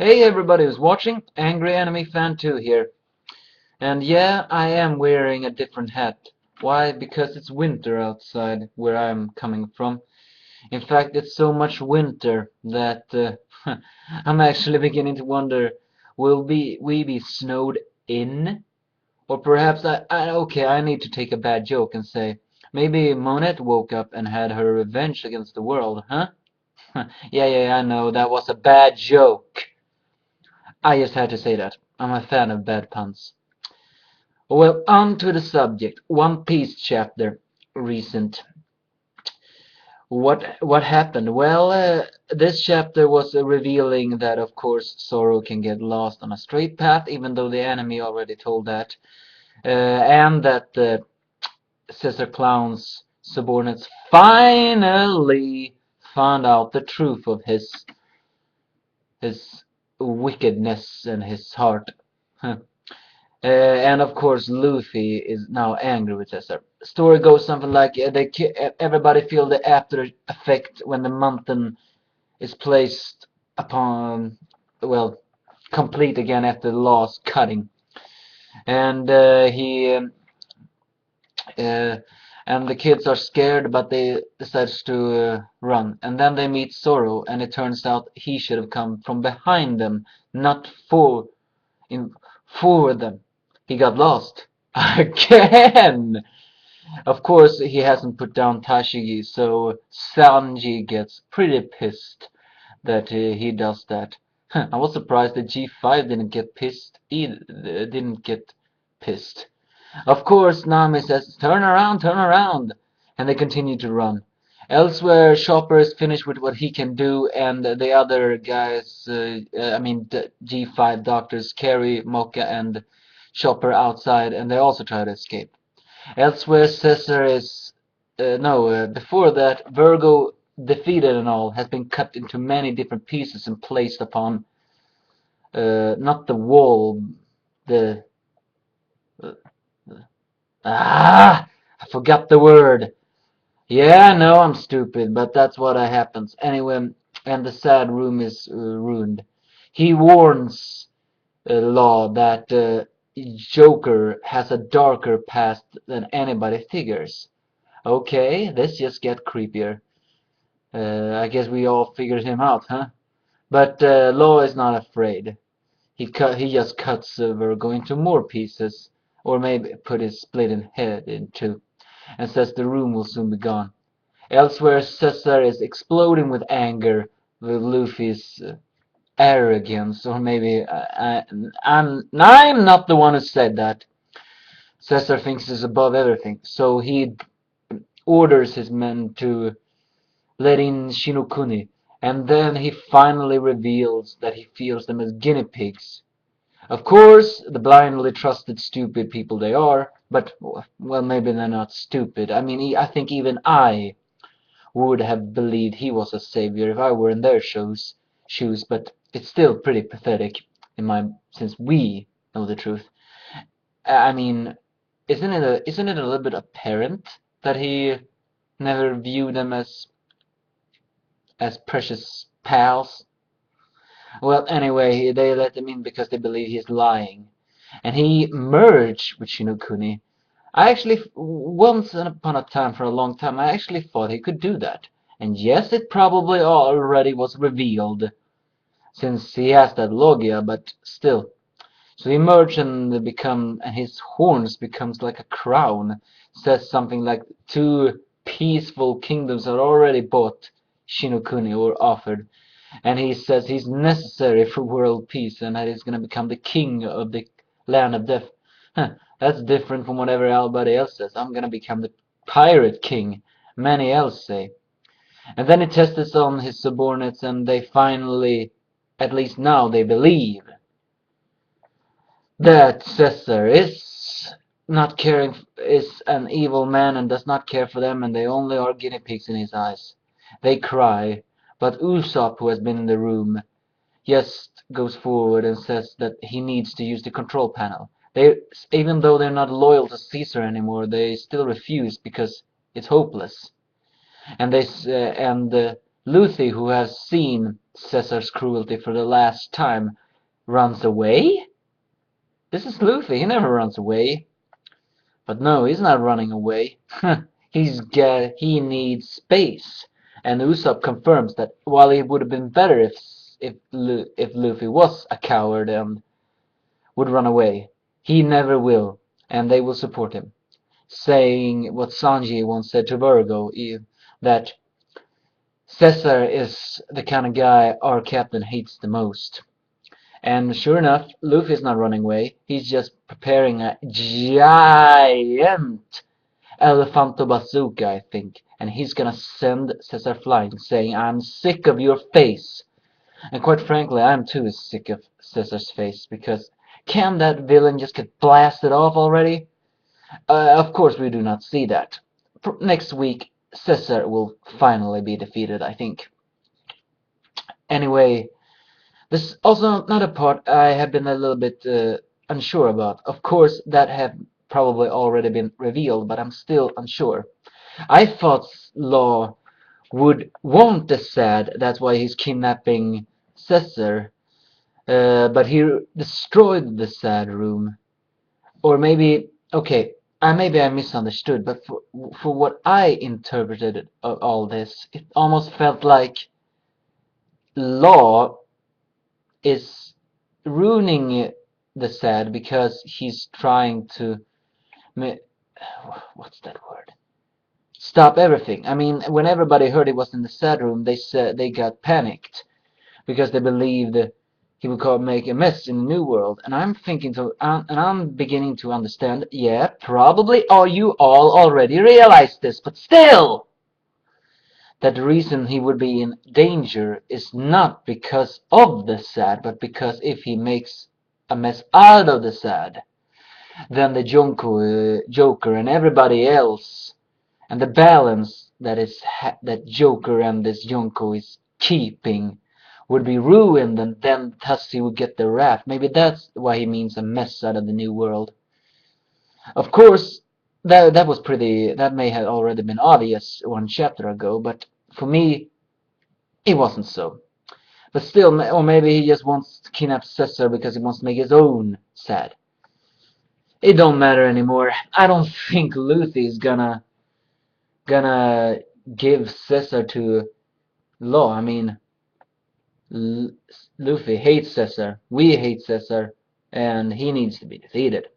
Hey everybody who's watching, Angry Enemy Fan 2 here. And yeah, I am wearing a different hat. Why? Because it's winter outside where I'm coming from. In fact, it's so much winter that I'm actually beginning to wonder, will we be snowed in? Or perhaps okay, I need to take a bad joke and say, maybe Monette woke up and had her revenge against the world, huh? Yeah, I know, that was a bad joke. I just had to say that. I'm a fan of bad puns. Well, on to the subject. One Piece chapter. Recent. What happened? Well, this chapter was revealing that, of course, Zoro can get lost on a straight path, even though the enemy already told that, and that the Caesar Clown's subordinates finally found out the truth of his wickedness and his heart. And of course, Luffy is now angry with Ceasar. Story goes something like everybody feel the after effect when the mountain is placed upon, well, complete again after the last cutting, and he uh, and the kids are scared, but they decides to run, and then they meet Zoro, and it turns out he should have come from behind them, not in for them. He got lost again. Of course, he hasn't put down Tashigi, so Sanji gets pretty pissed that he does that. I was surprised that G5 didn't get pissed either. Didn't get pissed. Of course, Nami says, turn around, and they continue to run. Elsewhere, Chopper is finished with what he can do, and the other guys, the G5 doctors, carry Mocha and Chopper outside, and they also try to escape. Elsewhere, Caesar is, before that, Vergo, defeated and all, has been cut into many different pieces and placed upon, not the wall, the, uh, I forgot the word. Yeah, I know I'm stupid, but that's what happens. Anyway, and the sad room is ruined. He warns Law that Joker has a darker past than anybody figures. Okay, this just get creepier. I guess we all figured him out, huh? But Law is not afraid. He just cuts Virgo into more pieces, or maybe put his split head in two, and says the room will soon be gone. Elsewhere, Caesar is exploding with anger with Luffy's arrogance, or maybe I'm not the one who said that. Caesar thinks he's above everything, so he orders his men to let in Shinokuni, and then he finally reveals that he feels them as guinea pigs. Of course, the blindly trusted stupid people they are, but, well, maybe they're not stupid. I mean, I think even I would have believed he was a savior if I were in their shoes, but it's still pretty pathetic since we know the truth. I mean, isn't it a little bit apparent that he never viewed them as precious pals? Well, anyway, they let him in because they believe he's lying, and he merged with Shinokuni. I actually, once upon a time, for a long time, I actually thought he could do that. And yes, it probably already was revealed, since he has that Logia, but still. So he merged and and his horns becomes like a crown. Says something like two peaceful kingdoms are already bought Shinokuni or offered. And he says he's necessary for world peace and that he's going to become the king of the land of death. Huh, that's different from whatever everybody else says. I'm going to become the pirate king, many else say. And then he tests on his subordinates and they finally, at least now, they believe that Caesar is an evil man and does not care for them, and they only are guinea pigs in his eyes. They cry, but Usopp, who has been in the room, just goes forward and says that he needs to use the control panel. Even though they're not loyal to Caesar anymore, they still refuse because it's hopeless. And Luffy, who has seen Caesar's cruelty for the last time, runs away? This is Luffy, he never runs away. But no, he's not running away. He needs space. And Usopp confirms that while it would have been better if Luffy was a coward and would run away, he never will, and they will support him, saying what Sanji once said to Vergo, that Ceasar is the kind of guy our captain hates the most. And sure enough, Luffy's not running away. He's just preparing a giant Elephanto Bazooka, I think. And he's gonna send Ceasar flying, saying, I'm sick of your face. And quite frankly, I'm too sick of Caesar's face, because can that villain just get blasted off already? Of course we do not see that. Next week, Caesar will finally be defeated, I think. Anyway, this is also another part I have been a little bit unsure about. Of course, that have probably already been revealed, but I'm still unsure. I thought Law would want the Sad, that's why he's kidnapping Caesar, but he destroyed the Sad room. Or maybe, okay, maybe I misunderstood, but for what I interpreted of all this, it almost felt like Law is ruining the Sad because he's trying to, what's that word? Stop everything. I mean, when everybody heard he was in the Sad room, they got panicked because they believed he would make a mess in the New World. And I'm thinking and I'm beginning to understand. Yeah, probably you all already realized this, but still, that the reason he would be in danger is not because of the Sad, but because if he makes a mess out of the Sad, then the Joker and everybody else, and the balance that Joker and this Yonko is keeping would be ruined, and then thus he would get the wrath. Maybe that's why he means a mess out of the New World. Of course, that may have already been obvious one chapter ago, but for me, it wasn't so. But still, or maybe he just wants to kidnap Caesar because he wants to make his own Sad. It don't matter anymore. I don't think Luffy is gonna give Caesar to Law. I mean, Luffy hates Ceasar, we hate Ceasar, and he needs to be defeated.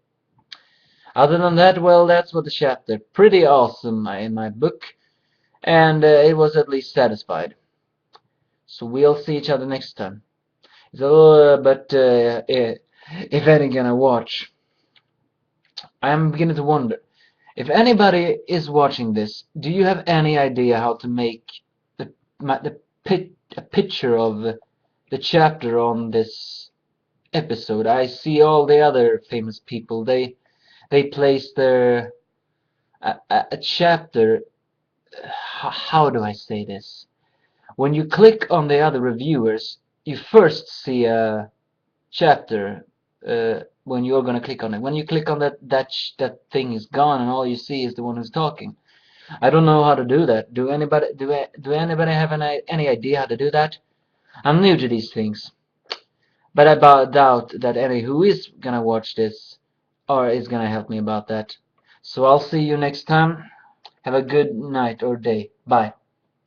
Other than that, well, that's what the chapter. Pretty awesome in my book, and it was at least satisfied. So we'll see each other next time. So, but if any gonna watch, I'm beginning to wonder. If anybody is watching this, do you have any idea how to make a picture of the chapter on this episode? I see all the other famous people. They place their a chapter. How do I say this? When you click on the other reviewers, you first see a chapter. When you're gonna click on it, when you click on that thing is gone, and all you see is the one who's talking. I don't know how to do that. Do anybody have any idea how to do that? I'm new to these things, but I doubt that any who is gonna watch this or is gonna help me about that. So I'll see you next time. Have a good night or day. Bye.